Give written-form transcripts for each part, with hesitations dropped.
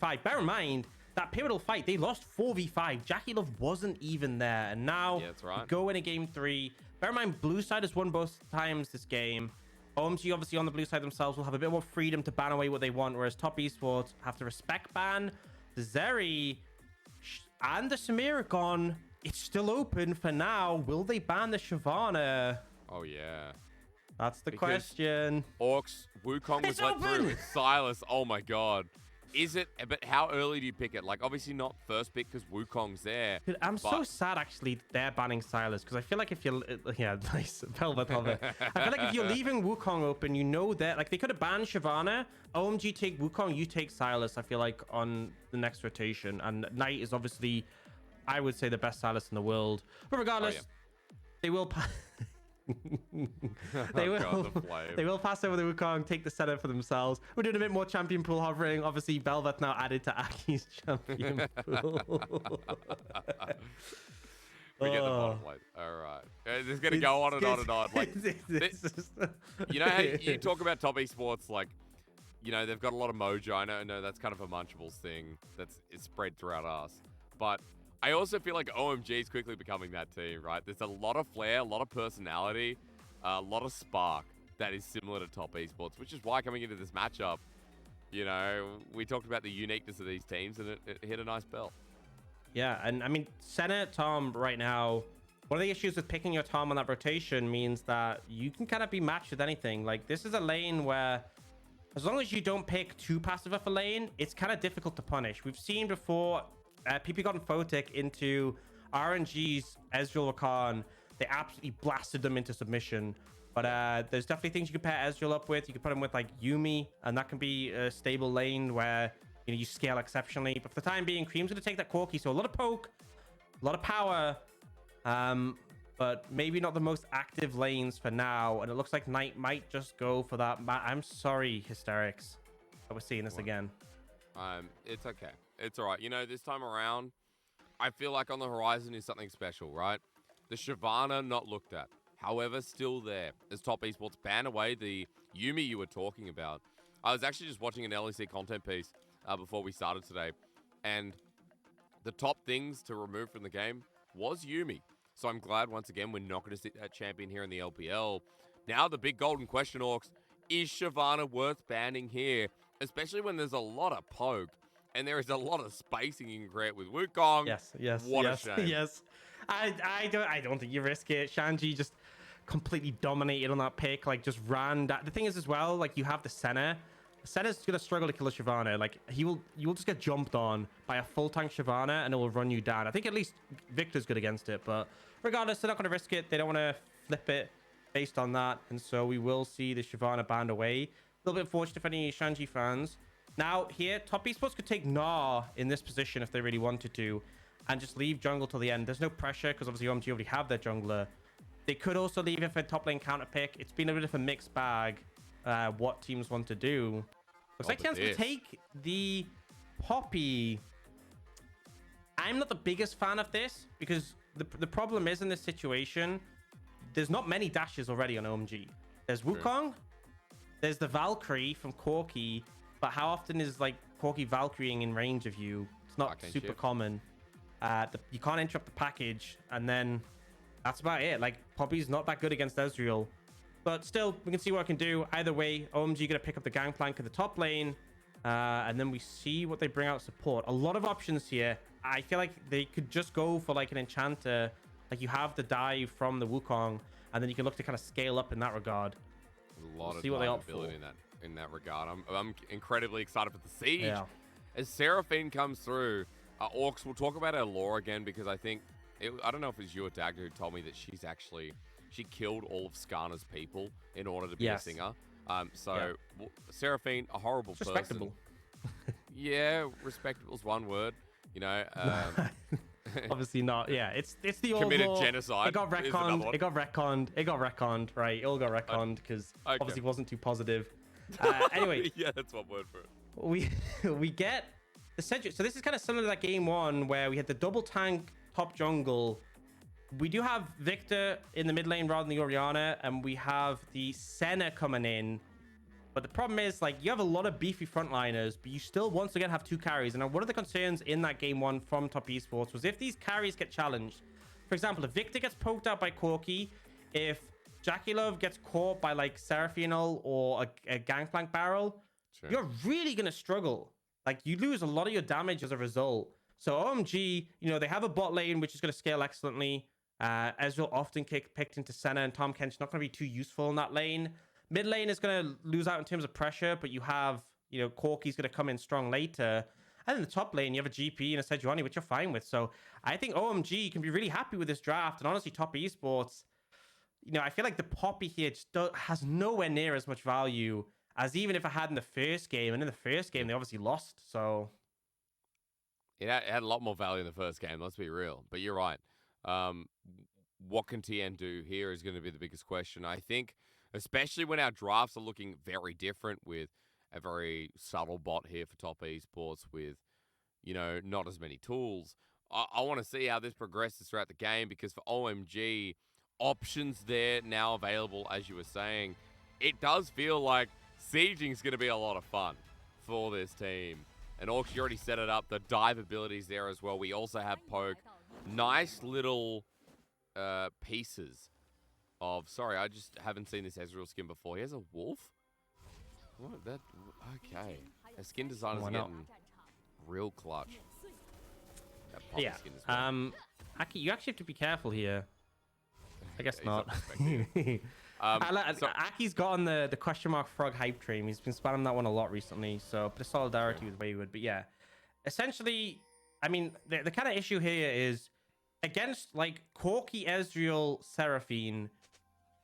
4v5. Bear in mind, that pivotal fight, they lost 4v5. Jackie Love wasn't even there. And now that's right. go in a game 3. Bear in mind, blue side has won both times this game. OMG, obviously, on the blue side themselves will have a bit more freedom to ban away what they want, whereas top esports have to respect ban. The Zeri and the Samiragon, it's still open for now. Will they ban the Shyvana? Oh, yeah. That's the question. Orcs, Wukong was let through with Silas. Oh, my God. Is it? But how early do you pick it? Like, obviously not first pick because Wukong's there. Dude, I'm so sad, actually, they're banning Silas, because I feel like if you're... Yeah, nice. Velvet of it. I feel like if you're leaving Wukong open, you know that... Like, they could have banned Shyvana. OMG take Wukong, you take Silas, I feel like, on the next rotation. And Knight is obviously, I would say, the best Silas in the world. But regardless, they will... they will pass over the Wukong, take the center for themselves. We're doing a bit more champion pool hovering. Obviously, Belvet now added to Aki's champion pool. We get the bottom lane. All right. This is going to go on and on and on. Like, you know how you talk about top esports, like, you know, they've got a lot of mojo. I know that's kind of a Munchables thing that's spread throughout us. But I also feel like OMG is quickly becoming that team, right? There's a lot of flair, a lot of personality, a lot of spark that is similar to top esports, which is why coming into this matchup, you know, we talked about the uniqueness of these teams and it hit a nice bell. Yeah, and I mean, Senna, Tom, right now, one of the issues with picking your Tom on that rotation means that you can kind of be matched with anything. Like, this is a lane where, as long as you don't pick too passive of a lane, it's kind of difficult to punish. We've seen before... PP got Photic into RNG's Ezreal Rakan. They absolutely blasted them into submission. But there's definitely things you can pair Ezreal up with. You can put him with like Yuumi, and that can be a stable lane where you scale exceptionally. But for the time being, Cream's going to take that Corki. So a lot of poke, a lot of power, but maybe not the most active lanes for now. And it looks like Knight might just go for that. I'm sorry, Hysterics, that we're seeing this again. It's okay. It's all right. You know, this time around, I feel like on the horizon is something special, right? The Shyvana not looked at. However, still there. As top esports ban away the Yuumi you were talking about. I was actually just watching an LEC content piece before we started today. And the top things to remove from the game was Yuumi. So I'm glad, once again, we're not going to see that champion here in the LPL. Now the big golden question, Orcs. Is Shyvana worth banning here? Especially when there's a lot of poke. And there is a lot of spacing you can create with Wukong. Yes. What a shame. Yes. I don't think you risk it. Shanji just completely dominated on that pick. Like, just ran that. The thing is as well, like, you have the Senna. Senna's gonna struggle to kill a Shyvana. Like, you will just get jumped on by a full tank Shyvana and it will run you down. I think at least Victor's good against it, but regardless, they're not gonna risk it. They don't want to flip it based on that, and so we will see the Shyvana banned away. A little bit unfortunate for any Shanji fans. Now, here, top esports could take Gnar in this position if they really wanted to and just leave jungle till the end. There's no pressure because obviously OMG already have their jungler. They could also leave it for a top lane counter pick. It's been a bit of a mixed bag what teams want to do. Looks like Chance will take the Poppy. I'm not the biggest fan of this because the problem is in this situation, there's not many dashes already on OMG. There's Wukong, there's the Valkyrie from Corki. But how often is like Corki Valkyrieing in range of you? It's not super common. You can't interrupt the package, and then that's about it. Like, Poppy's not that good against Ezreal, but still, we can see what I can do. Either way, OMG gonna pick up the gangplank in the top lane, and then we see what they bring out support. A lot of options here. I feel like they could just go for like an enchanter. Like, you have the dive from the Wukong, and then you can look to kind of scale up in that regard. A lot of ability in that regard. I'm incredibly excited for the siege. Yeah. As Seraphine comes through, Orcs, we'll talk about her lore again because I think, I don't know if it was you or Dagda who told me that she killed all of Skarna's people in order to be a singer. Seraphine, a horrible person. Respectable. Yeah, respectable is one word. You know, obviously not. Yeah, it's the old committed law. Genocide. It got retconned. It got retconned. Right, it all got retconned because obviously it wasn't too positive. Anyway, yeah, that's one word for it. We get the Cedric. So this is kind of similar to that game 1 where we had the double tank top jungle. We do have Victor in the mid lane rather than the Orianna, and we have the Senna coming in. But the problem is, like, you have a lot of beefy frontliners, but you still once again have 2 carries. And one of the concerns in that game 1 from Top Esports was if these carries get challenged. For example, if Victor gets poked out by Corki, if Jackie Love gets caught by like Seraphino or a Gangplank barrel, Sure. you're really going to struggle. Like, you lose a lot of your damage as a result. So OMG, you know, they have a bot lane, which is going to scale excellently. Ezreal often picked into Senna, and Tom Kench's not going to be too useful in that lane. Mid lane is going to lose out in terms of pressure, but you have, you know, Corki's going to come in strong later. And in the top lane, you have a GP and a Sejuani, which you're fine with. So I think OMG can be really happy with this draft. And honestly, Top Esports, you know, I feel like the Poppy here just has nowhere near as much value as even if it had in the first game. And in the first game, they obviously lost. So it had a lot more value in the first game, let's be real. But you're right. What can TN do here is going to be the biggest question. I think, especially when our drafts are looking very different with a very subtle bot here for Top Esports with, you know, not as many tools. I want to see how this progresses throughout the game because for OMG, options there now available, as you were saying. It does feel like sieging is going to be a lot of fun for this team. And Orcs, you already set it up. The dive abilities there as well. We also have Poke. Nice little pieces of... Sorry, I just haven't seen this Ezreal skin before. He has a wolf? What? That... Okay. A skin designer's getting real clutch. That Poppy yeah. skin as well. Aki, you actually have to be careful here. I guess He's not. So, Aki's got on the question mark frog hype train. He's been spamming that one a lot recently. So a bit of solidarity with Wayward. But yeah, essentially, I mean, the kind of issue here is against like Corki, Ezreal, Seraphine,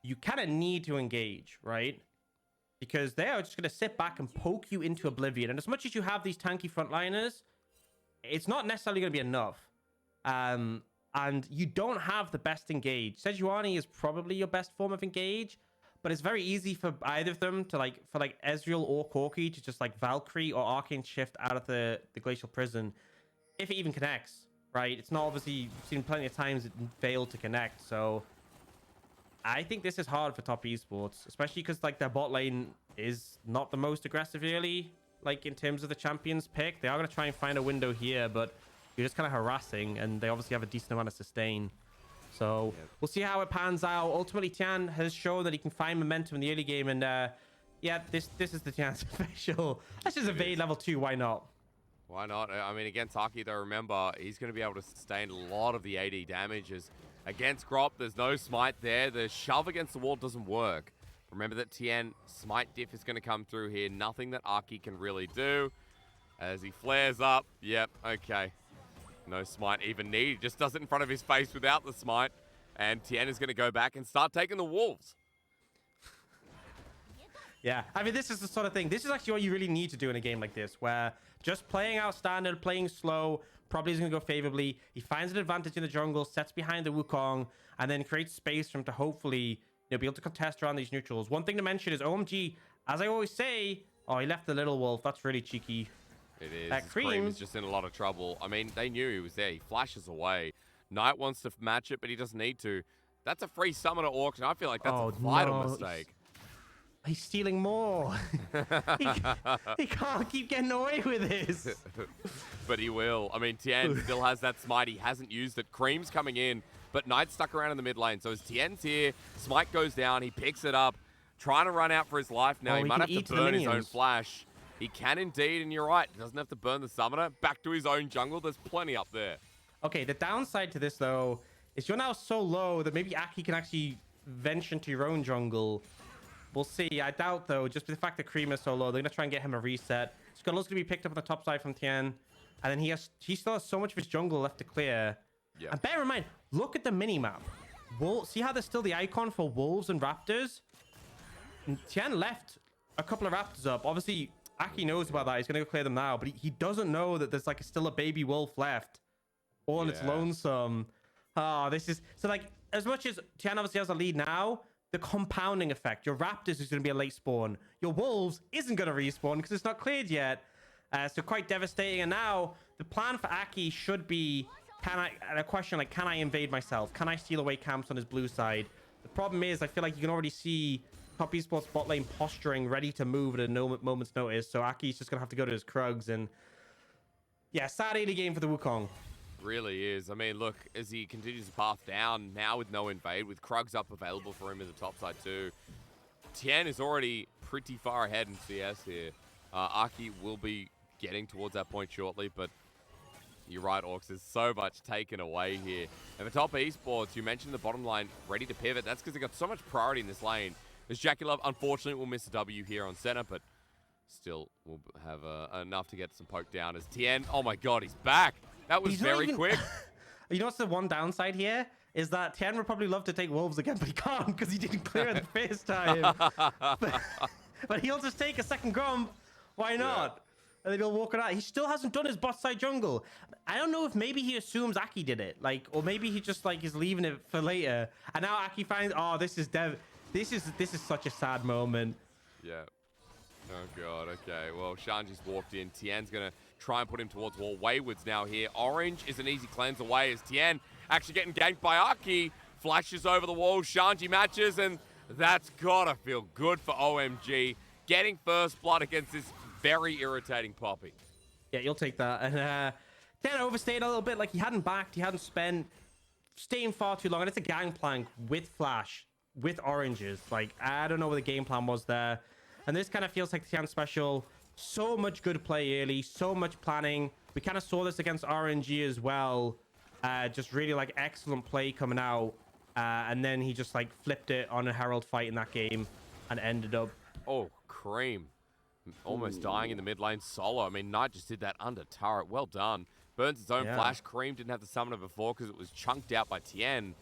you kind of need to engage, right? Because they are just going to sit back and poke you into oblivion. And as much as you have these tanky frontliners, it's not necessarily going to be enough. And you don't have the best engage. Sejuani is probably your best form of engage, but it's very easy for either of them to for Ezreal or Corki to just like Valkyrie or Arcane Shift out of the Glacial Prison, if it even connects, right? It's not obviously, you've seen plenty of times it failed to connect. So I think this is hard for Top Esports, especially because like their bot lane is not the most aggressive early, like in terms of the champions pick. They are going to try and find a window here, but you're just kind of harassing, and they obviously have a decent amount of sustain. So we'll see how it pans out. Ultimately, Tian has shown that he can find momentum in the early game, and yeah, this is the Tian special. Let's just evade level 2. Why not? Why not? I mean, against Aki, though, remember, he's going to be able to sustain a lot of the AD damages. Against Grop, there's no smite there. The shove against the wall doesn't work. Remember that Tian smite diff is going to come through here. Nothing that Aki can really do. As he flares up, yep, okay. No smite even needed. Just does it in front of his face without the smite. And Tien is going to go back and start taking the wolves. Yeah, I mean, this is the sort of thing. This is actually what you really need to do in a game like this, where just playing out standard, playing slow, probably is going to go favorably. He finds an advantage in the jungle, sets behind the Wukong, and then creates space for him to hopefully be able to contest around these neutrals. One thing to mention is OMG, as I always say, oh, he left the little wolf. That's really cheeky. It is. Cream is just in a lot of trouble. I mean, they knew he was there. He flashes away. Knight wants to match it, but he doesn't need to. That's a free summoner Orc, and I feel like that's a vital mistake. He's stealing more. he can't keep getting away with this. But he will. I mean, Tien still has that smite. He hasn't used it. Cream's coming in, but Knight's stuck around in the mid lane. So as Tien's here, smite goes down. He picks it up, trying to run out for his life now. He might have to burn his own flash. He can indeed, and you're right. He doesn't have to burn the summoner. Back to his own jungle. There's plenty up there. Okay, the downside to this, though, is you're now so low that maybe Aki can actually venture into your own jungle. We'll see. I doubt, though, just with the fact that Cream is so low, they're going to try and get him a reset. Skull's going to be picked up on the top side from Tien. And then he still has so much of his jungle left to clear. Yeah. And bear in mind, look at the mini-map. See how there's still the icon for wolves and raptors? And Tien left a couple of raptors up. Obviously, Aki knows about that. He's going to go clear them now. But he doesn't know that there's like still a baby wolf left. All on its lonesome. This is... So, like, as much as Tien obviously has a lead now, the compounding effect. Your raptors is going to be a late spawn. Your wolves isn't going to respawn because it's not cleared yet. So quite devastating. And now the plan for Aki should be, can I invade myself? Can I steal away camps on his blue side? The problem is I feel like you can already see top esports bot lane posturing, ready to move at a moment's notice. So Aki's just gonna have to go to his Krugs, and yeah, sad early game for the Wukong. Really is. I mean, look, as he continues to path down, now with no invade, with Krugs up available for him in the top side too, TES is already pretty far ahead in CS here. Aki will be getting towards that point shortly, but you're right, Orcs. There's so much taken away here. And for top esports, you mentioned the bottom line ready to pivot. That's because they got so much priority in this lane. As JackieLove, unfortunately, will miss a W here on center, but still will have enough to get some poke down. As TN, oh my god, he's back. That was very quick. You know what's the one downside here? Is that TN would probably love to take Wolves again, but he can't because he didn't clear it the first time. but he'll just take a second Grump. Why not? Yeah. And then he'll walk it out. He still hasn't done his bot side jungle. I don't know if maybe he assumes Aki did it, like, or maybe he just like is leaving it for later. And now Aki finds, oh, this is such a sad moment. Yeah. Oh god. Okay. Well, Shanji's walked in. Tian's gonna try and put him towards wall. Wayward's now here. Orange is an easy cleanse away as Tian actually getting ganked by Aki. Flashes over the wall. Shanji matches, and that's gotta feel good for OMG. Getting first blood against this very irritating Poppy. Yeah, you'll take that. And Tian overstayed a little bit. Like, he hadn't backed, he hadn't spent, staying far too long. And it's a gangplank with flash, with oranges. Like, I don't know what the game plan was there. And this kind of feels like the Tian special. So much good play early, so much planning. We kind of saw this against RNG as well. Just really like excellent play coming out. And then he just like flipped it on a Herald fight in that game and ended up. Oh, cream. Almost dying in the mid lane solo. I mean, Knight just did that under turret. Well done. Burns his own flash. Cream didn't have the summoner before because it was chunked out by Tien.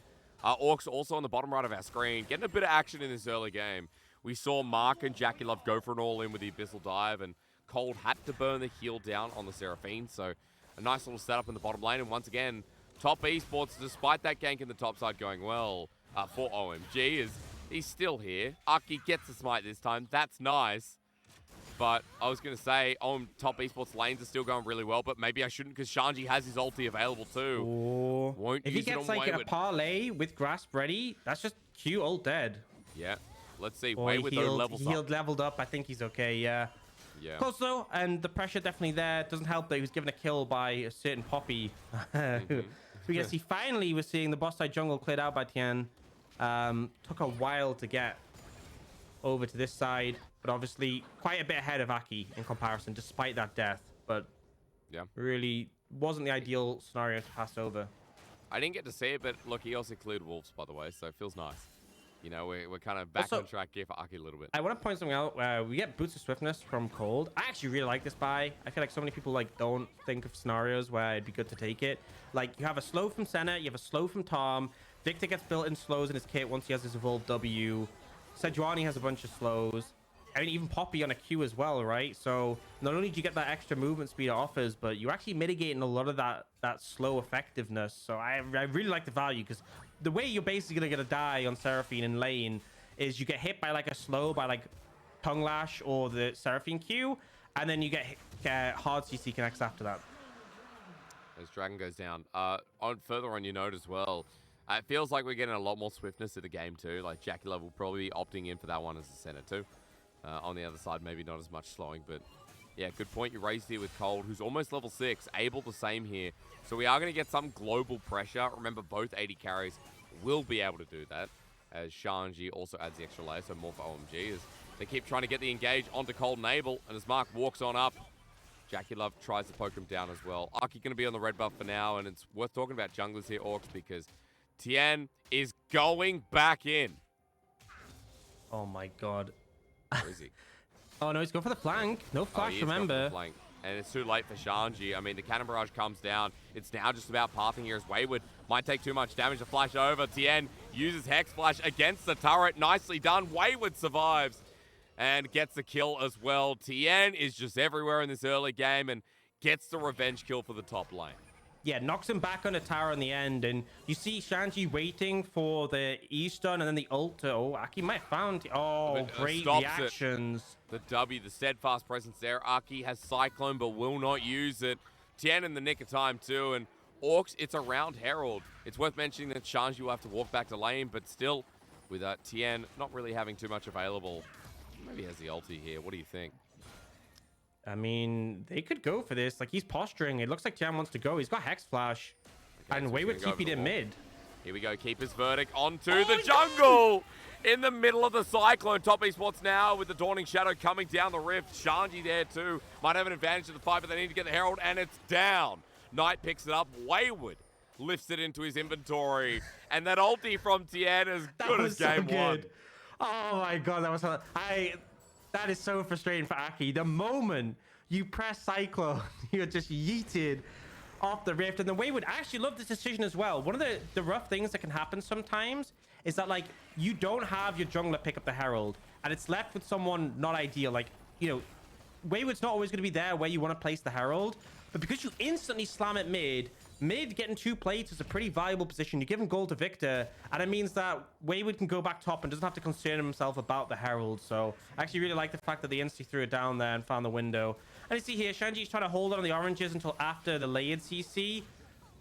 Orcs also on the bottom right of our screen. Getting a bit of action in this early game. We saw Mark and JackieLove go for an all-in with the Abyssal Dive, and Cold had to burn the heal down on the Seraphine. So a nice little setup in the bottom lane. And once again, top esports, despite that gank in the top side going well for OMG, is he's still here. Aki gets the smite this time. That's nice. But I was going to say, top esports lanes are still going really well, but maybe I shouldn't because Shanji has his ulti available too. Ooh. Won't if use he gets like Wayward. a parlay with grasp ready, that's just Q ult dead. Yeah. Let's see. Wayward though levels up. He leveled up. I think he's okay. Yeah. Yeah. Close though, and the pressure definitely there. Doesn't help that he was given a kill by a certain Poppy. Because he finally was seeing the boss side jungle cleared out by Tian. Took a while to get over to this side, but obviously quite a bit ahead of Aki in comparison, despite that death. But yeah, really wasn't the ideal scenario to pass over. I didn't get to see it, but look, he also cleared wolves, by the way, so it feels nice. You know, we're kind of back also, on track here for Aki a little bit. I want to point something out. We get Boots of Swiftness from Cold. I actually really like this buy. I feel like so many people like don't think of scenarios where it'd be good to take it. Like, you have a slow from Senna, you have a slow from Tom. Victor gets built-in slows in his kit once he has his evolved W. Sejuani has a bunch of slows. I mean, even Poppy on a Q as well, right? So not only do you get that extra movement speed it offers, but you're actually mitigating a lot of that slow effectiveness. So I really like the value, because the way you're basically gonna die on Seraphine in lane is you get hit by like a slow by like Tongue Lash or the Seraphine Q, and then you get hard CC connects after that. As Dragon goes down. Further on your note as well, it feels like we're getting a lot more swiftness to the game too. Like, JackieLove will probably be opting in for that one as a center too. On the other side, maybe not as much slowing, but yeah, good point you raised here with Cold, who's almost level 6. Able the same here. So we are going to get some global pressure. Remember, both 80 carries will be able to do that, as Shanji also adds the extra layer, so more for OMG, as they keep trying to get the engage onto Cold and Abel, and as Mark walks on up, JackieLove tries to poke him down as well. Aki going to be on the red buff for now, and it's worth talking about junglers here, Orcs, because Tien is going back in. Oh my god. Where is he? Oh no, he's going for the flank. No flash, remember. Flank. And it's too late for Shanji. I mean, the cannon barrage comes down. It's now just about pathing here as Wayward might take too much damage to flash over. Tien uses Hex Flash against the turret. Nicely done. Wayward survives and gets the kill as well. Tien is just everywhere in this early game and gets the revenge kill for the top lane. Yeah, knocks him back on the tower in the end, and you see Shanji waiting for the E-stun and then the ult. Oh, Aki might have found. Oh, great reactions. The W, the steadfast presence there. Aki has Cyclone, but will not use it. Tien in the nick of time too, and Orcs, it's around Herald. It's worth mentioning that Shanji will have to walk back to lane, but still, with Tien not really having too much available. Maybe he has the ulti here. What do you think? I mean, they could go for this. Like, he's posturing. It looks like Tian wants to go. He's got Hex Flash. Okay, And so Wayward TP'd in mid. Here we go. Keeper's verdict onto the jungle. In the middle of the cyclone. Top Esports now with the Dawning Shadow coming down the rift. Shanji there too. Might have an advantage of the fight, but they need to get the Herald, and it's down. Knight picks it up. Wayward lifts it into his inventory. And that ulti from Tien is good as game one. Oh my god, that was that is so frustrating for Aki. The moment you press Cyclone, you're just yeeted off the rift. And the Wayward actually loved this decision as well. One of the rough things that can happen sometimes is that, like, you don't have your jungler pick up the Herald, and it's left with someone not ideal. Like, you know, Wayward's not always going to be there where you want to place the Herald, but because you instantly slam it mid getting 2 plates is a pretty valuable position. You give him gold to Victor, and it means that Wayward can go back top and doesn't have to concern himself about the Herald. So I actually really like the fact that they instantly threw it down there and found the window. And you see here, Shanji's trying to hold on the oranges until after the layered CC,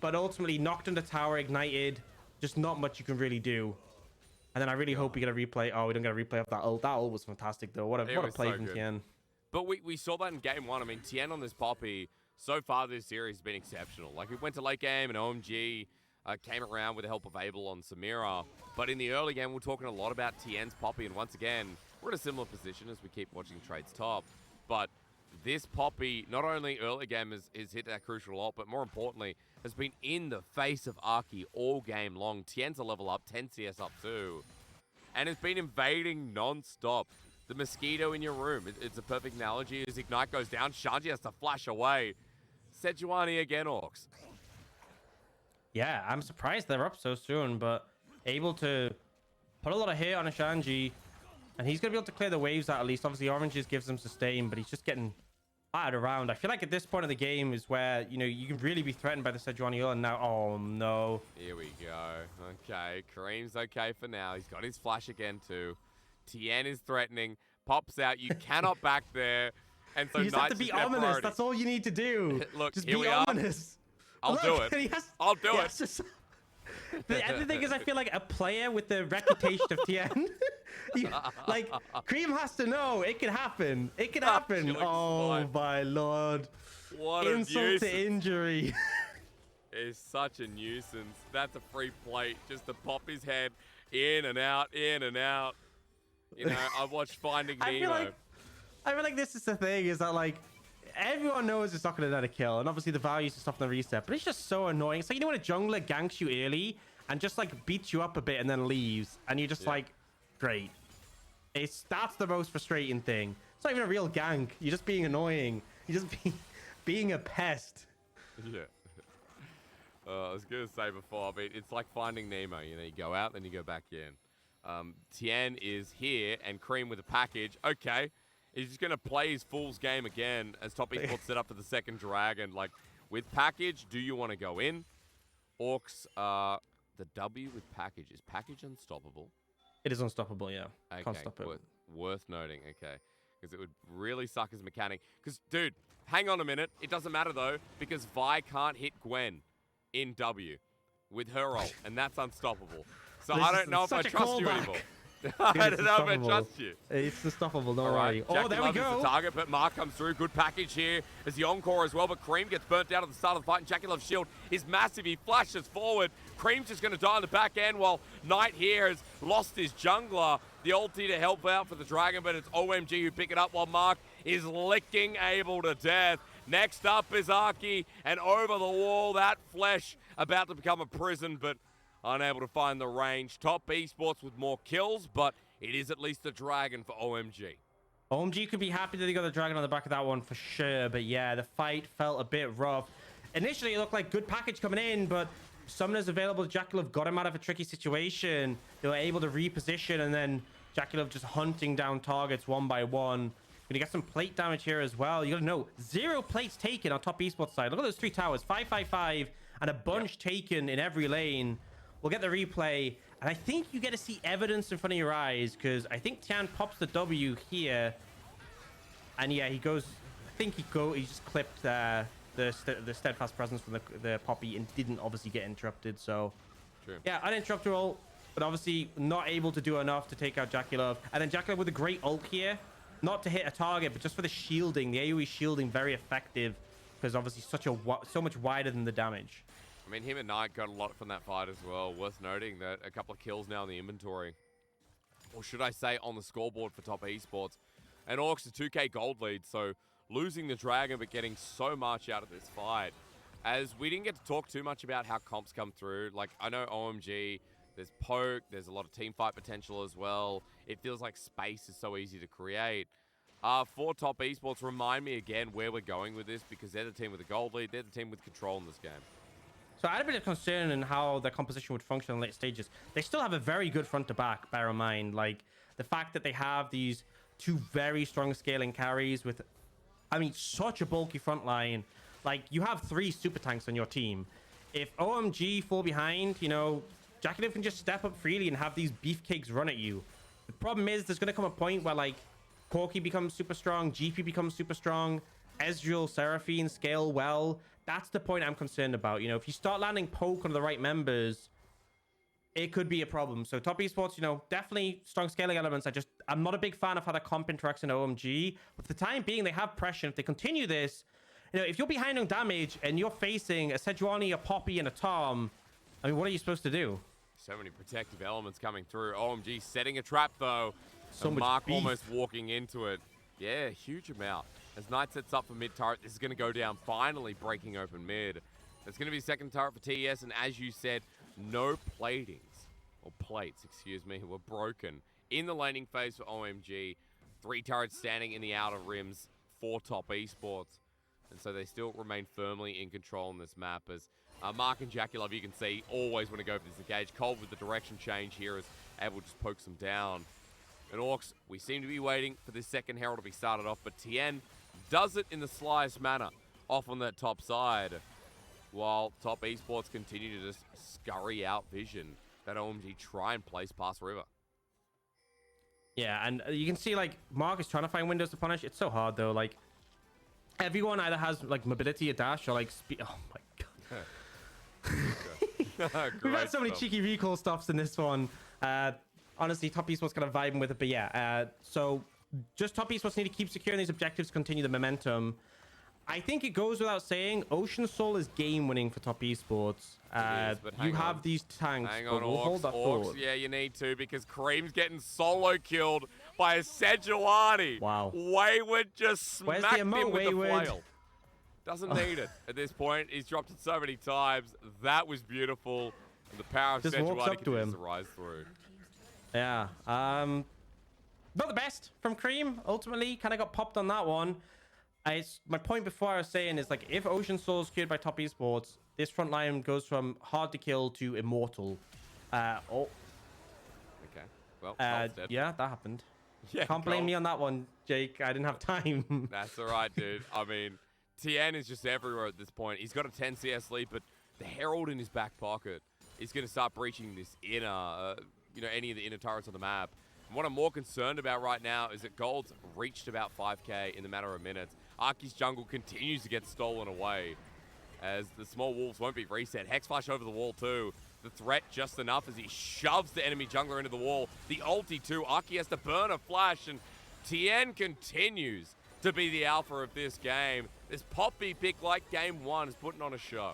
but ultimately knocked on the tower, ignited. Just not much you can really do. And then I really hope we get a replay. Oh, we don't get a replay of that ult. That ult was fantastic, though. What a play from Tien. But we saw that in game 1. I mean, Tien on this Poppy, so far this series has been exceptional. Like, we went to late game and OMG came around with the help of Abel on Samira. But in the early game, we're talking a lot about Tien's Poppy. And once again, we're in a similar position as we keep watching Trades top. But this Poppy, not only early game has hit that crucial ult, but more importantly, has been in the face of Aki all game long. Tien's a level up, 10 CS up too. And it's been invading non-stop. The mosquito in your room, it's a perfect analogy. As Ignite goes down, Shanji has to flash away. Sejuani again, Orcs. Yeah, I'm surprised they're up so soon, but able to put a lot of hit on a Shanji, and he's going to be able to clear the waves out at least. Obviously, Oranges gives him sustain, but he's just getting battered around. I feel like at this point of the game is where, you know, you can really be threatened by the Sejuani ult, and now, oh no. Here we go. Okay, Kareem's okay for now. He's got his flash again too. Tien is threatening, pops out. You cannot back there. And so you just have to be ominous. Priority. That's all you need to do. Look, just here be we ominous. I'll do it. I'll do it. The thing is, I feel like a player with the reputation of Tien, like, Cream has to know it could happen. It could happen. Oh my lord! What insult to injury. It's such a nuisance. That's a free plate just to pop his head in and out, in and out. You know, I watched Finding Nemo. I feel like this is the thing, is that, like, everyone knows it's not going to net a kill, and obviously the value is to stop the reset, but it's just so annoying. It's like, you know, when a jungler ganks you early and just, like, beats you up a bit and then leaves, and you're just like, great. That's the most frustrating thing. It's not even a real gank. You're just being annoying. You're just being a pest. Yeah. I was going to say before, but it's like Finding Nemo. You know, you go out, then you go back in. Tien is here, and Cream with a package. Okay. He's just going to play his fool's game again as Top Esports set up for the second dragon. Like, with package, do you want to go in? Orcs, the W with package. Is package unstoppable? It is unstoppable, yeah. Okay, can't stop it. Worth noting, okay. Because it would really suck as mechanic. Because, dude, hang on a minute. It doesn't matter, though, because Vi can't hit Gwen in W with her ult, and that's unstoppable. So I don't know if I trust you anymore. I don't know if I trust you. It's unstoppable, don't worry. Oh, there we go. The target, but Mark comes through. Good package here as the encore as well, but Cream gets burnt out at the start of the fight, and Jackie Love's shield is massive. He flashes forward. Cream's just going to die on the back end, while Knight here has lost his jungler. The ulti to help out for the dragon, but it's OMG who pick it up while Mark is licking Abel to death. Next up is Aki, and over the wall, that flesh about to become a prison, but unable to find the range. Top Esports with more kills, but it is at least a dragon for OMG. OMG could be happy that they got the dragon on the back of that one for sure, but yeah, the fight felt a bit rough. Initially, it looked like good package coming in, but summoners available. Jackalove got him out of a tricky situation. They were able to reposition, and then Jackalove just hunting down targets one by one. Gonna get some plate damage here as well. You gotta know, 0 plates taken on Top Esports side. Look at those 3 towers, 555, and a bunch taken in every lane. We'll get the replay, and I think you get to see evidence in front of your eyes, because I think Tian pops the W here, and yeah, he goes. I think he just clipped the steadfast presence from the Poppy and didn't obviously get interrupted. So true. Yeah, uninterrupted ult. but obviously not able to do enough to take out Jaculov. And then Jaculov with a great ult here, not to hit a target, but just for the shielding. The AoE shielding, very effective, because obviously so much wider than the damage. I mean, him and Knight got a lot from that fight as well. Worth noting that a couple of kills now in the inventory. Or should I say on the scoreboard for Top Esports. And Orcs a 2k gold lead, so losing the Dragon but getting so much out of this fight. As we didn't get to talk too much about how comps come through. Like, I know OMG, there's poke, there's a lot of team fight potential as well. It feels like space is so easy to create. For Top Esports, remind me again where we're going with this, because they're the team with the gold lead, they're the team with control in this game. So I had a bit of concern in how the composition would function in late stages. They still have a very good front to back, bear in mind. Like, the fact that they have these two very strong scaling carries with, I mean, such a bulky front line. Like, you have 3 super tanks on your team. If OMG fall behind, you know, Jaculov can just step up freely and have these beefcakes run at you. The problem is there's going to come a point where, like, Corki becomes super strong, GP becomes super strong, Ezreal, Seraphine scale well. That's the point I'm concerned about. You know, if you start landing poke on the right members, it could be a problem. So Top Esports, you know, definitely strong scaling elements. I'm not a big fan of how the comp interacts in OMG. But for the time being, they have pressure. If they continue this, you know, if you're behind on damage and you're facing a Sejuani, a Poppy, and a Tom, I mean, what are you supposed to do? So many protective elements coming through. OMG setting a trap, though. So and much Mark beef. almost walking into it. Yeah, huge amount. As Knight sets up for mid turret, this is going to go down, finally breaking open mid. There's going to be a second turret for TES, and as you said, no platings, or plates, excuse me, were broken in the laning phase for OMG. 3 turrets standing in the outer rims for Top Esports. And so they still remain firmly in control on this map as Mark and Jaculov, you can see, always want to go for this engage. Cold with the direction change here is able to just poke them down. And Orcs, we seem to be waiting for this second Herald to be started off, but Tien does it in the slyest manner off on that top side, while Top Esports continue to just scurry out vision that OMG try and place past River. Yeah, and you can see, like, Mark is trying to find windows to punish. It's so hard, though. Like, everyone either has, like, mobility, a dash, or, like, speed. Oh, my God. We've had so many cheeky recall stuffs in this one. Honestly, Top Esports kind of vibing with it, but yeah. So just Top Esports need to keep securing these objectives, continue the momentum. I think it goes without saying, Ocean Soul is game winning for Top Esports. You have these tanks. Hang on, we'll hold that Orcs, yeah, you need to, because Cream's getting solo killed by a Sejuani. Wow. Wayward just smacked him with Wayward? the flail. Doesn't need it at this point. He's dropped it so many times. That was beautiful. And the power of Just Sejuani walks up to him continues to rise through. Yeah. Not the best from Cream. Ultimately, kind of got popped on that one. My point before I was saying is, like, if Ocean Soul is cured by Top Esports, this front line goes from hard to kill to immortal. Okay. Well, dead. Yeah, that happened. Yeah, Can't blame me on that one, Jake. I didn't have time. That's all right, dude. I mean, Tien is just everywhere at this point. He's got a 10 CS lead, but the Herald in his back pocket is going to start breaching this inner, any of the inner turrets on the map. And what I'm more concerned about right now is that Gold's reached about 5k in the matter of minutes. Arki's jungle continues to get stolen away as the small wolves won't be reset. Hex flash over the wall too. The threat just enough as he shoves the enemy jungler into the wall. The ulti too. Arki has to burn a flash, and Tien continues to be the alpha of this game. This Poppy pick, like game 1, is putting on a show.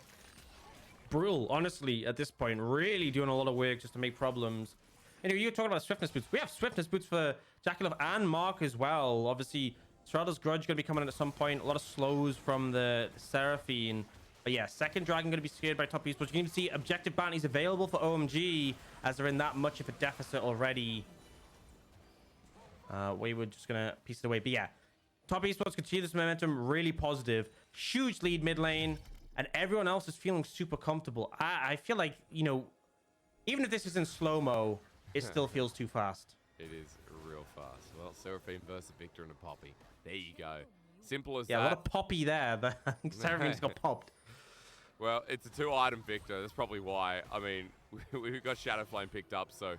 Brule, honestly, at this point, really doing a lot of work just to make problems. And you're talking about swiftness boots. We have swiftness boots for Jaculov and Mark as well. Obviously, Strada's Grudge going to be coming in at some point. A lot of slows from the Seraphine. But yeah, second Dragon going to be scared by Top Esports. You can even see objective bounties available for OMG as they're in that much of a deficit already. Wayward just going to piece it away. But yeah, Top Esports continue this momentum, really positive. Huge lead mid lane, and everyone else is feeling super comfortable. I feel like, even if this is in slow-mo, it still feels too fast. It is real fast. Well, Seraphine versus Victor and a Poppy. There you go. Simple as that. Yeah, what a Poppy there. Seraphine's got popped. Well, it's a 2-item Victor. That's probably why. I mean, we've got Shadowflame picked up, so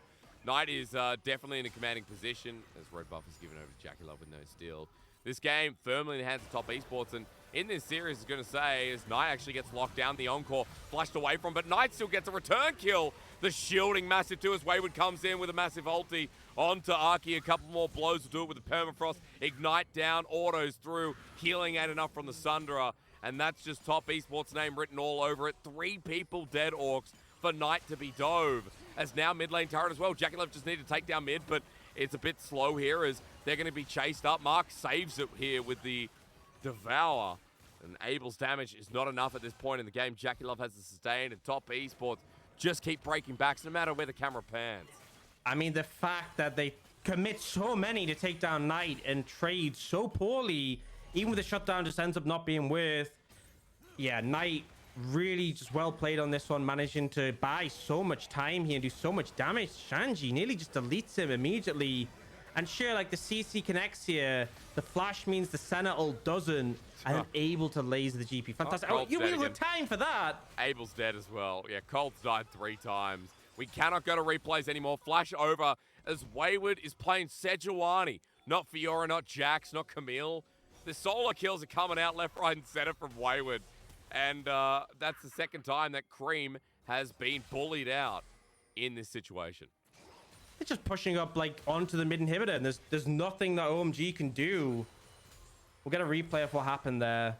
Knight is definitely in a commanding position as red buff is given over to Jaculov with no steal. This game firmly in the hands of Top Esports, and in this series, is going to say, as Knight actually gets locked down, the Encore flushed away from, but Knight still gets a return kill. The shielding massive too as Wayward comes in with a massive ulti onto Arky. A couple more blows to do it with the Permafrost. Ignite down, autos through, healing ain't enough from the Sundra, and that's just Top Esports name written all over it. 3 people dead, Orcs, for Knight to be dove. As now mid lane turret as well. JackeyLove just need to take down mid, but it's a bit slow here as they're going to be chased up. Mark saves it here with the Devour. And Abel's damage is not enough at this point in the game. JackeyLove has the sustain, and Top Esports just keep breaking backs no matter where the camera pans. I mean, the fact that they commit so many to take down Knight and trade so poorly, even with the shutdown, just ends up not being worth. Yeah, Knight really just well played on this one, managing to buy so much time here and do so much damage. Shanji nearly just deletes him immediately. And sure, like the CC connects here, the flash means the Sentinel doesn't, and then able to laser the GP. Fantastic. Oh, you really have time for that. Abel's dead as well. Yeah, Colt's died 3 times. We cannot go to replays anymore. Flash over as Wayward is playing Sejuani. Not Fiora, not Jax, not Camille. The solar kills are coming out left, right, and center from Wayward. And that's the second time that Cream has been bullied out in this situation. They're just pushing up like onto the mid inhibitor, and there's nothing that OMG can do. We'll get a replay of what happened there.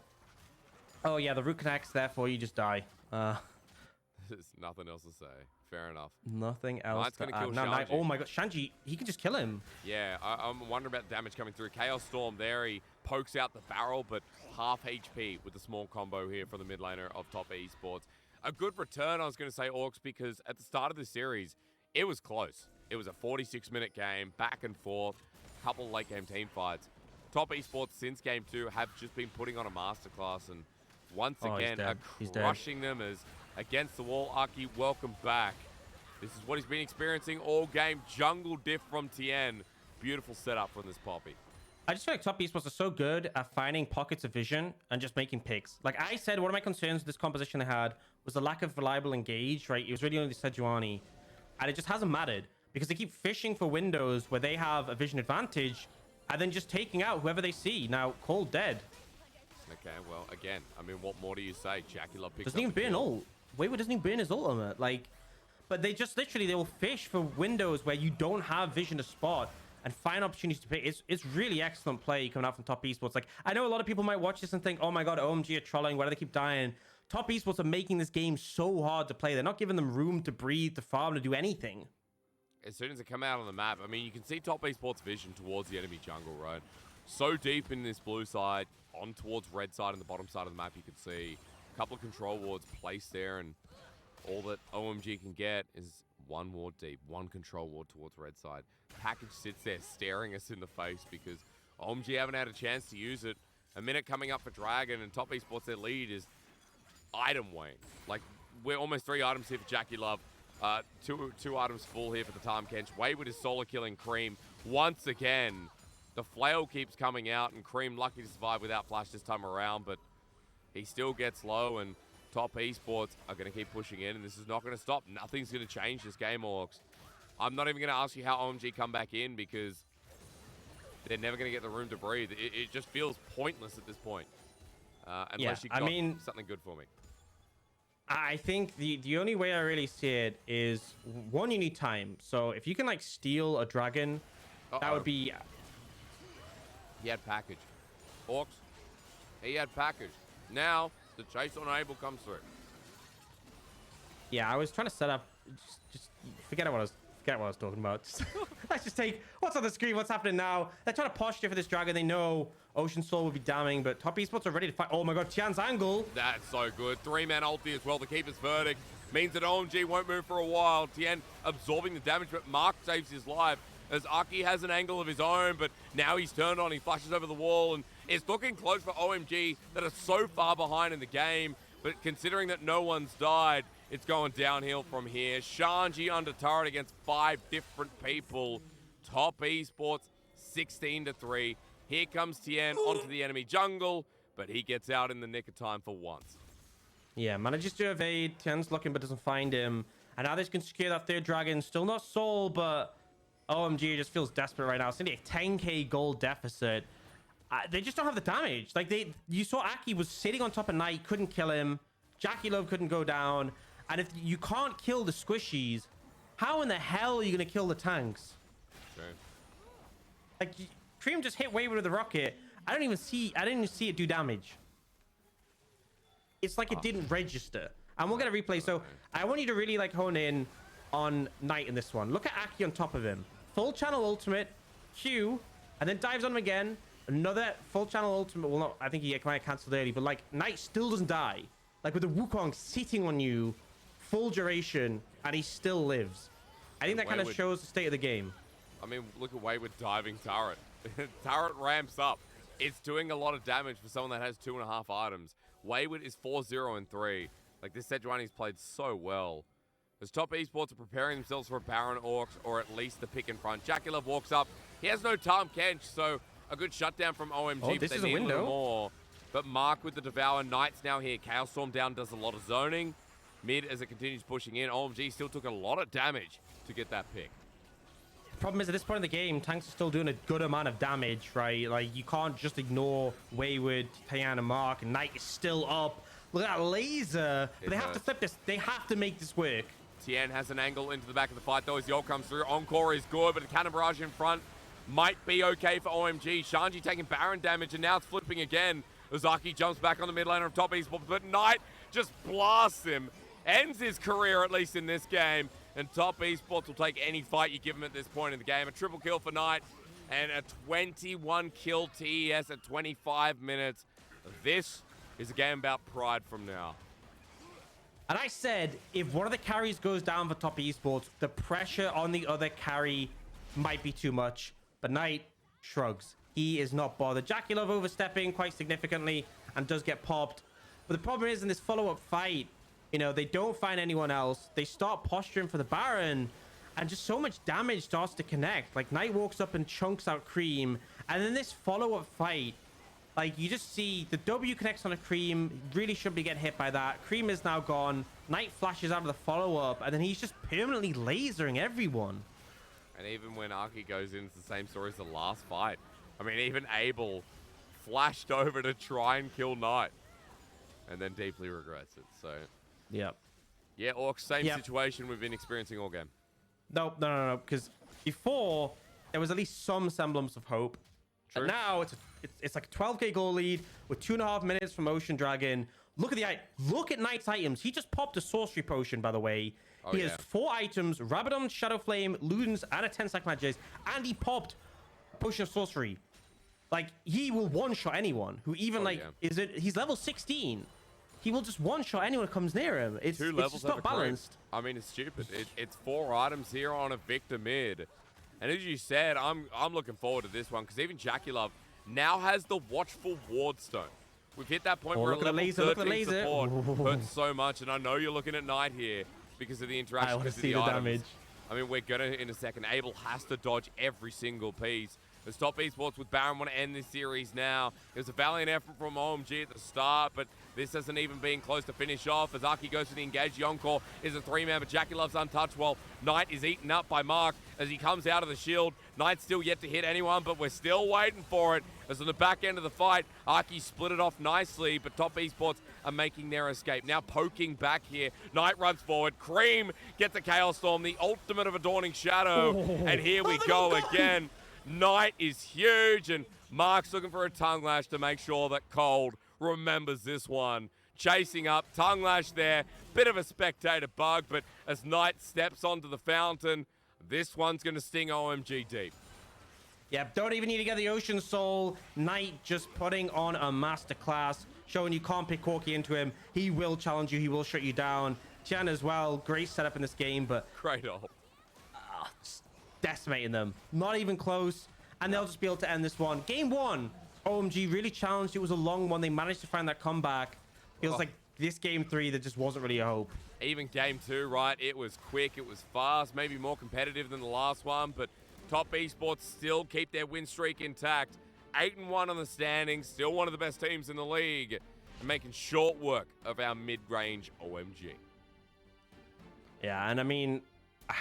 Oh yeah, the root connects, therefore you just die. There's nothing else to say. Fair enough. Nothing else. Knight's gonna kill Shanji. Oh my god, Shanji, he can just kill him. Yeah, I'm wondering about the damage coming through. Chaos Storm there, he pokes out the barrel, but half HP with the small combo here from the mid laner of Top Esports. A good return, I was going to say, Orcs, because at the start of the series, it was close. It was a 46-minute game, back and forth, couple late game team fights. Top Esports, since Game 2, have just been putting on a masterclass, and once again are crushing them as against the wall. Arky, welcome back. This is what he's been experiencing all game. Jungle diff from Tien. Beautiful setup from this Poppy. I just feel like Top Esports are so good at finding pockets of vision and just making picks. Like I said, one of my concerns with this composition they had was the lack of reliable engage, right? It was really only Sejuani, and it just hasn't mattered because they keep fishing for windows where they have a vision advantage and then just taking out whoever they see. Now, Cole dead. Okay, well, again, I mean, what more do you say? JackeyLove picks doesn't even burn ult. Wayward doesn't even burn his ultimate. Like, but they just literally, they will fish for windows where you don't have vision to spot and find opportunities to pick. It's really excellent play coming out from Top Esports. Like, I know a lot of people might watch this and think, oh my god, OMG are trolling. Why do they keep dying? Top Esports are making this game so hard to play. They're not giving them room to breathe, to farm, to do anything. As soon as they come out on the map, I mean, you can see Top Esports' vision towards the enemy jungle, right? So deep in this blue side, on towards red side and the bottom side of the map, you can see a couple of control wards placed there, and all that OMG can get is one ward deep, one control ward towards red side. Package sits there staring us in the face because OMG haven't had a chance to use it. A minute coming up for Dragon, and Top Esports, their lead is item weighing. Like, we're almost 3 items here for JackeyLove. Two items full here for the Tom Kench. Wayward is solo killing Cream once again. The flail keeps coming out, and Cream lucky to survive without flash this time around, but he still gets low, and Top Esports are going to keep pushing in, and this is not going to stop. Nothing's going to change this game, Orcs. I'm not even going to ask you how OMG come back in because they're never going to get the room to breathe. It just feels pointless at this point. Unless you got something good for me. I think the only way I really see it is, one, you need time. So if you can like steal a dragon, that would be... He had package. Orcs, he had package. Now, the chase on Abel comes through. Yeah, I was trying to set up... Just forget what I was talking about. Let's just take what's on the screen, what's happening now. They're trying to posture for this dragon. They know Ocean Soul will be damning, but Top Esports are ready to fight. Oh my god, Tian's angle. That's so good. 3-man ulti as well to keep his verdict. Means that OMG won't move for a while. Tian absorbing the damage, but Mark saves his life as Aki has an angle of his own, but now he's turned on. He flashes over the wall, and it's looking close for OMG that are so far behind in the game. But considering that no one's died, it's going downhill from here. Shanji under turret against 5 different people. Top Esports 16-3. Here comes Tien onto the enemy jungle, but he gets out in the nick of time for once. Yeah, manages to evade. Tien's looking but doesn't find him. And now they can secure that third dragon. Still not Soul, but OMG just feels desperate right now. It's only a 10k gold deficit. they just don't have the damage. Like you saw Aki was sitting on top of Knight, couldn't kill him. Jackie Love couldn't go down. And if you can't kill the squishies, how in the hell are you gonna kill the tanks? Sure. Like Cream just hit Wayward with a rocket. I didn't even see it do damage. It's like it didn't register. And we'll get a replay. So I want you to really like hone in on Knight in this one. Look at Aki on top of him. Full channel ultimate, Q, and then dives on him again. Another full channel ultimate. Well, not. I think he might have cancelled early, but like Knight still doesn't die. Like with the Wukong sitting on you, full duration, and he still lives. I think that kind of shows the state of the game. I mean, look at Wayward diving turret. Turret ramps up. It's doing a lot of damage for someone that has 2.5 items. Wayward is 4-0-3. Like, this Sejuani's played so well. As top esports are preparing themselves for a Baron Orcs, or at least the pick in front. Jackie Love walks up. He has no Tahm Kench, so a good shutdown from OMG. Oh, this but is they a need window. little more. But Mark with the Devour. Knight's now here. Chaos Storm down, does a lot of zoning. Mid as it continues pushing in. OMG still took a lot of damage to get that pick. Problem is, at this point in the game, tanks are still doing a good amount of damage, right? Like, you can't just ignore Wayward, Tayan, and Mark, and Knight is still up. Look at that laser. But they have to flip this. They have to make this work. Tien has an angle into the back of the fight, though, as the ult comes through. Encore is good, but a cannon barrage in front might be okay for OMG. Shanji taking Baron damage, and now it's flipping again. Ozaki jumps back on the mid laner of top esports, but Knight just blasts him. Ends his career, at least in this game. And top esports will take any fight you give him at this point in the game. A triple kill for Knight and a 21 kill TES at 25 minutes. This is a game about pride from now. And I said, if one of the carries goes down for top esports, the pressure on the other carry might be too much. But Knight shrugs. He is not bothered. Jackie Love overstepping quite significantly and does get popped. But the problem is, in this follow-up fight, you know, they don't find anyone else. They start posturing for the Baron, and just so much damage starts to connect. Like, Knight walks up and chunks out Cream, and then this follow-up fight, like, you just see the W connects on a Cream. Really shouldn't be getting hit by that. Cream is now gone. Knight flashes out of the follow-up, and then he's just permanently lasering everyone. And even when Aki goes in, it's the same story as the last fight. I mean, even Abel flashed over to try and kill Knight, and then deeply regrets it, so... Yep. Yeah, Orcs, same situation we've been experiencing all game. No, because before, there was at least some semblance of hope. True. And now, it's like a 12k goal lead with 2.5 minutes from Ocean Dragon. Look at Knight's items. He just popped a sorcery potion, by the way. He has 4 items, Rabadon, Shadow Flame, Ludens, and a 10-second Magic, and he popped Potion of Sorcery. Like, he will one-shot anyone who even, he's level 16. He will just one-shot anyone who comes near him. It's just not balanced. I mean, it's stupid. It's 4 items here on a Victor mid. And as you said, I'm looking forward to this one, because even Jackie Love now has the Watchful Ward Stone. We've hit that point where a level 13 support hurts so much, and I know you're looking at Knight here because of the interaction, because of the damage. I mean, we're going to, in a second, Abel has to dodge every single piece. As top esports with Baron want to end this series now. There's a valiant effort from OMG at the start, but this hasn't even been close to finish off. As Aki goes for the engage, the Encore is a 3-man, but Jackie Love's untouched while Knight is eaten up by Mark as he comes out of the shield. Knight's still yet to hit anyone, but we're still waiting for it. As on the back end of the fight, Aki split it off nicely, but top esports are making their escape. Now poking back here. Knight runs forward. Cream gets a Chaos Storm, the ultimate of a Dawning Shadow. And here we go again. Knight is huge, and Mark's looking for a tongue lash to make sure that Cold remembers this one. Chasing up, tongue lash there. Bit of a spectator bug, but as Knight steps onto the fountain, this one's going to sting OMG deep. Yep, don't even need to get the Ocean Soul. Knight just putting on a masterclass, showing you can't pick Corki into him. He will challenge you. He will shut you down. Tian as well. Great setup in this game, but... Great ult. Decimating them. Not even close. And they'll just be able to end this one. Game 1, OMG really challenged. It was a long one. They managed to find that comeback. Feels like this Game 3, there just wasn't really a hope. Even Game 2, right? It was quick. It was fast. Maybe more competitive than the last one. But top esports still keep their win streak intact. 8-1 on the standings. Still one of the best teams in the league. And making short work of our mid-range OMG. Yeah, and I mean...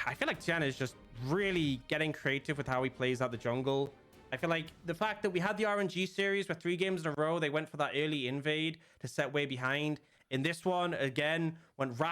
I feel like Tian is just really getting creative with how he plays out the jungle. I feel like the fact that we had the RNG series where 3 games in a row, they went for that early invade to set way behind. In this one, again, went right